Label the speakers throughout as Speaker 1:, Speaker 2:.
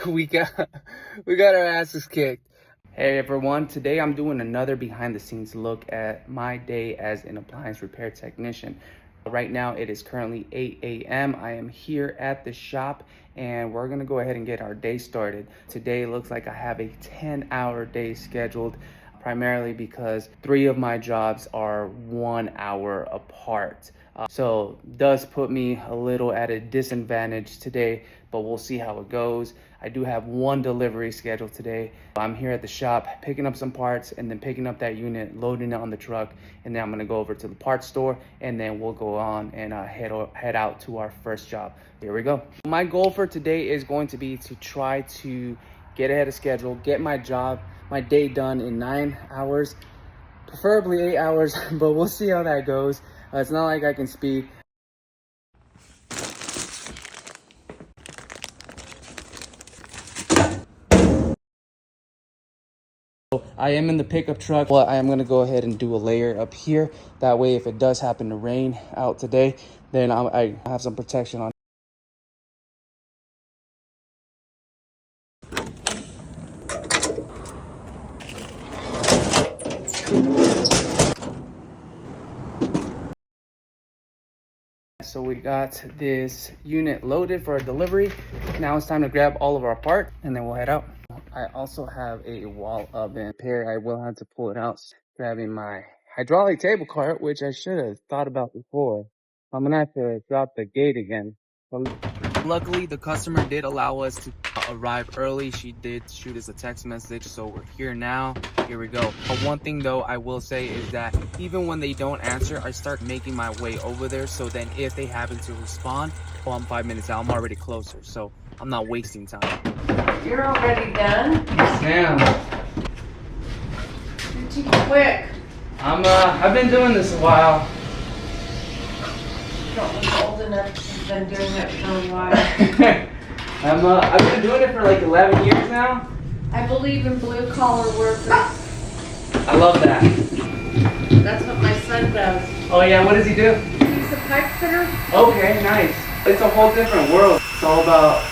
Speaker 1: we got our asses kicked. Hey everyone, today I'm doing another behind the scenes look at my day as an appliance repair technician. Right now it is currently 8 a.m. I am here at the shop and we're gonna go ahead and get our day started. Today looks like I have a 10-hour day scheduled, primarily because 3 of my jobs are 1 hour apart. So does put me a little at a disadvantage today, but we'll see how it goes. I do have 1 delivery scheduled today. I'm here at the shop picking up some parts and then picking up that unit, loading it on the truck, and then I'm gonna go over to the parts store and then we'll go on and head out to our first job. Here we go. My goal for today is going to be to try to get ahead of schedule, get my day done in 9 hours, preferably 8 hours, but we'll see how that goes. It's not like I can speed. I am in the pickup truck, but I am going to go ahead and do a layer up here. That way, if it does happen to rain out today, then I have some protection on. So we got this unit loaded for a delivery. Now it's time to grab all of our parts and then we'll head out. I also have a wall oven pair. I will have to pull it out, grabbing my hydraulic table cart, which I should have thought about before. I'm gonna have to drop the gate again. Luckily, the customer did allow us to arrive early. She did shoot us a text message, so we're here now. Here we go. But one thing though I will say is that even when they don't answer, I start making my way over there, so then if they happen to respond, well, I'm 5 minutes out, I'm already closer, so I'm not wasting time.
Speaker 2: You're already done?
Speaker 1: Yes, ma'am.
Speaker 2: You're too quick.
Speaker 1: I've been doing this a while.
Speaker 2: You don't look old enough. You've been doing it for a while.
Speaker 1: I've been doing it for like 11 years now.
Speaker 2: I believe in blue collar workers.
Speaker 1: I love that.
Speaker 2: That's what my son does.
Speaker 1: Oh yeah, what does he do?
Speaker 2: He's a pipe fitter.
Speaker 1: Okay, nice. It's a whole different world. It's all about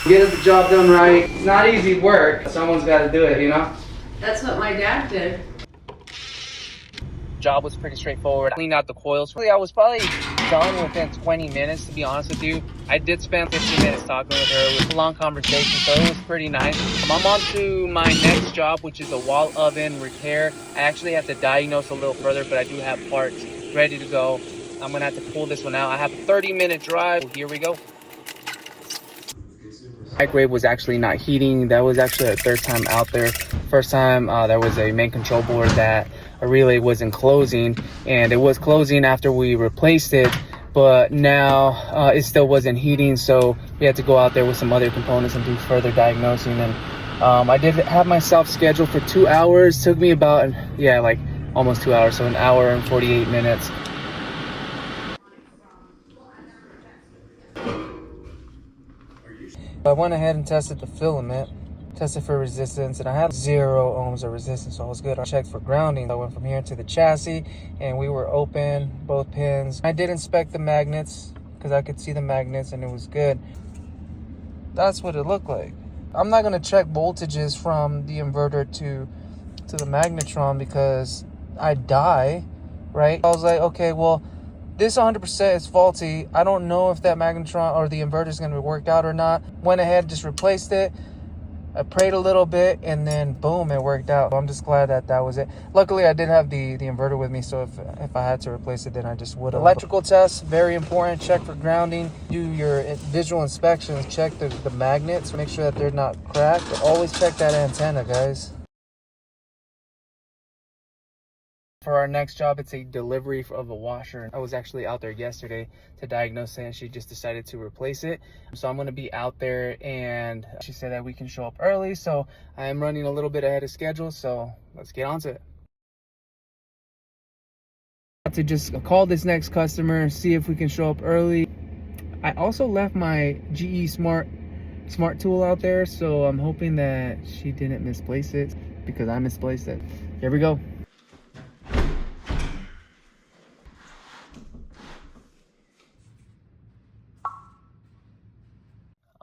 Speaker 1: getting the job done right. It's not easy work. Someone's got to do it, you know?
Speaker 2: That's what my dad did.
Speaker 1: Job was pretty straightforward. Cleaned out the coils. Really, I was probably done within 20 minutes, to be honest with you. I did spend 15 minutes talking with her. It was a long conversation, so it was pretty nice. I'm on to my next job, which is a wall oven repair. I actually have to diagnose a little further, but I do have parts ready to go. I'm gonna have to pull this one out. I have a 30-minute drive. Here we go. Microwave was actually not heating. That was actually a 3rd time out there. First time there was a main control board that a relay wasn't closing, and it was closing after we replaced it, but now it still wasn't heating, so we had to go out there with some other components and do further diagnosing. And I did have myself scheduled for 2 hours. Took me about, yeah, like almost 2 hours, so 1 hour and 48 minutes. I went ahead and tested the filament, tested for resistance, and I had 0 ohms of resistance, so I was good. I checked for grounding. I went from here to the chassis, and we were open, both pins. I did inspect the magnets, because I could see the magnets, and it was good. That's what it looked like. I'm not going to check voltages from the inverter to the magnetron, because I'd die, right? I was like, okay, well, this 100% is faulty. I don't know if that magnetron or the inverter is going to be worked out or not. Went ahead, just replaced it. I prayed a little bit, and then boom, it worked out. I'm just glad that was it. Luckily, I did have the inverter with me, so if I had to replace it, then I just would have. Electrical tests, very important. Check for grounding. Do your visual inspections. Check the magnets. Make sure that they're not cracked. But always check that antenna, guys. For our next job, it's a delivery of a washer. I was actually out there yesterday to diagnose it, and she just decided to replace it. So I'm going to be out there, and she said that we can show up early. So I am running a little bit ahead of schedule. So let's get on to it. To just call this next customer, see if we can show up early. I also left my GE Smart tool out there, so I'm hoping that she didn't misplace it, because I misplaced it. Here we go.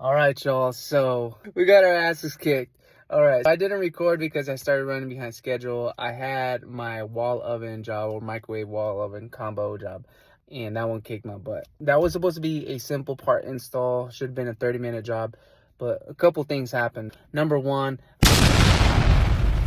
Speaker 1: All right, y'all. So we got our asses kicked. All right. I didn't record because I started running behind schedule. I had my wall oven job or microwave wall oven combo job, and that one kicked my butt. That was supposed to be a simple part install. Should have been a 30-minute job, but a couple things happened. Number one,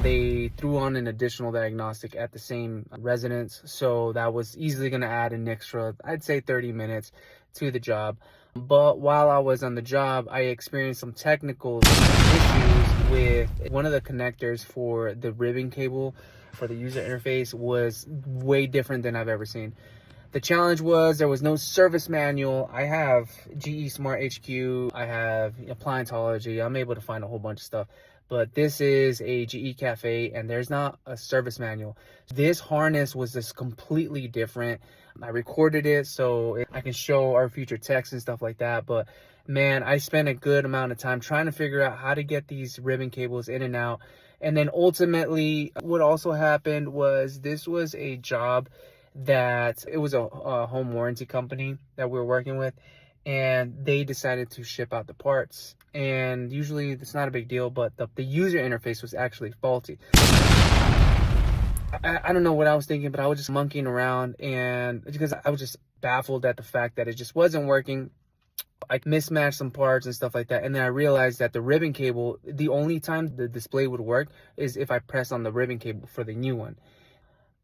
Speaker 1: they threw on an additional diagnostic at the same residence, so that was easily going to add an extra, I'd say 30 minutes to the job. But while I was on the job, I experienced some technical issues with one of the connectors for the ribbon cable for the user interface was way different than I've ever seen. The challenge was there was no service manual. I have GE Smart HQ, I have Applianceology, I'm able to find a whole bunch of stuff. But this is a GE Cafe and there's not a service manual. This harness was just completely different. I recorded it so I can show our future techs and stuff like that. But man, I spent a good amount of time trying to figure out how to get these ribbon cables in and out. And then ultimately what also happened was this was a job that it was a home warranty company that we were working with, and they decided to ship out the parts. And usually it's not a big deal, but the user interface was actually faulty. I don't know what I was thinking, but I was just monkeying around, and because I was just baffled at the fact that it just wasn't working. I mismatched some parts and stuff like that, and then I realized that the ribbon cable, the only time the display would work is if I press on the ribbon cable for the new one.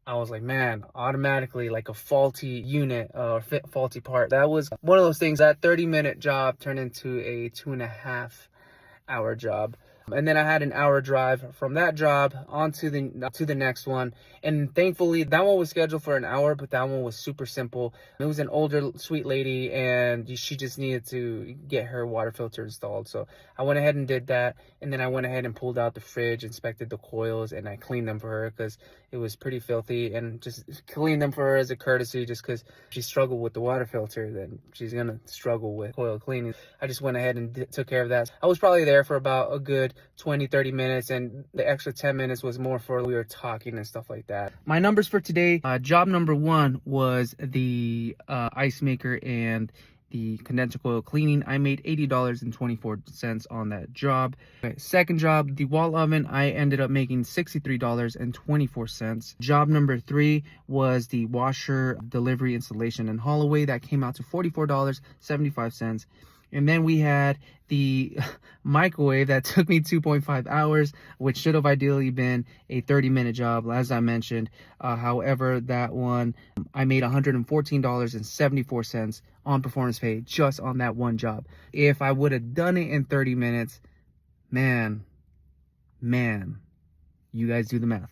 Speaker 1: I was like, man, automatically like a faulty unit or faulty part. That was one of those things. That 30-minute job turned into a 2.5-hour job. And then I had an hour drive from that job onto the next one. And thankfully, that one was scheduled for an hour, but that one was super simple. It was an older, sweet lady, and she just needed to get her water filter installed. So I went ahead and did that. And then I went ahead and pulled out the fridge, inspected the coils, and I cleaned them for her because it was pretty filthy. And just cleaned them for her as a courtesy, just because she struggled with the water filter, then she's going to struggle with coil cleaning. I just went ahead and took care of that. I was probably there for about a good 20-30 minutes, and the extra 10 minutes was more for we were talking and stuff like that. My numbers for today, job number one was the ice maker and the condenser coil cleaning. I made $80.24 on that job. Okay, second job, the wall oven, I ended up making $63.24. Job number three was the washer delivery installation and haul away. That came out to $44.75. And then we had the microwave that took me 2.5 hours, which should have ideally been a 30-minute job, as I mentioned. However, that one, I made $114.74 on performance pay just on that one job. If I would have done it in 30 minutes, man, you guys do the math.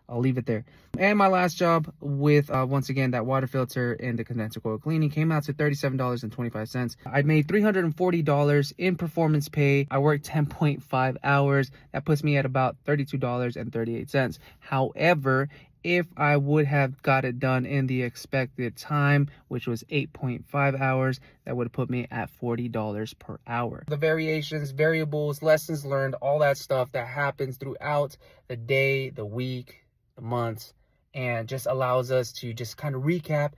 Speaker 1: I'll leave it there. And my last job with, once again, that water filter and the condenser coil cleaning came out to $37.25. I made $340 in performance pay. I worked 10.5 hours. That puts me at about $32.38. However, if I would have got it done in the expected time, which was 8.5 hours, that would have put me at $40 per hour. The variations, variables, lessons learned, all that stuff that happens throughout the day, the week, the months, and just allows us to just kind of recap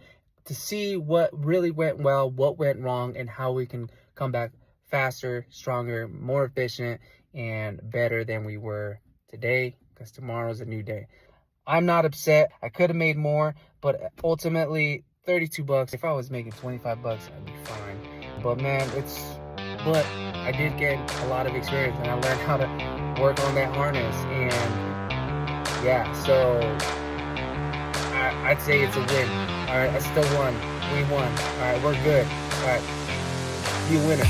Speaker 1: to see what really went well, what went wrong, and how we can come back faster, stronger, more efficient, and better than we were today, because tomorrow's a new day. I'm not upset. I could have made more, but ultimately $32. If I was making 25 bucks, I'd be fine. But man, but I did get a lot of experience, and I learned how to work on that harness. And yeah, so I'd say it's a win. All right, I still won. We won. All right, we're good. All right, be a winner.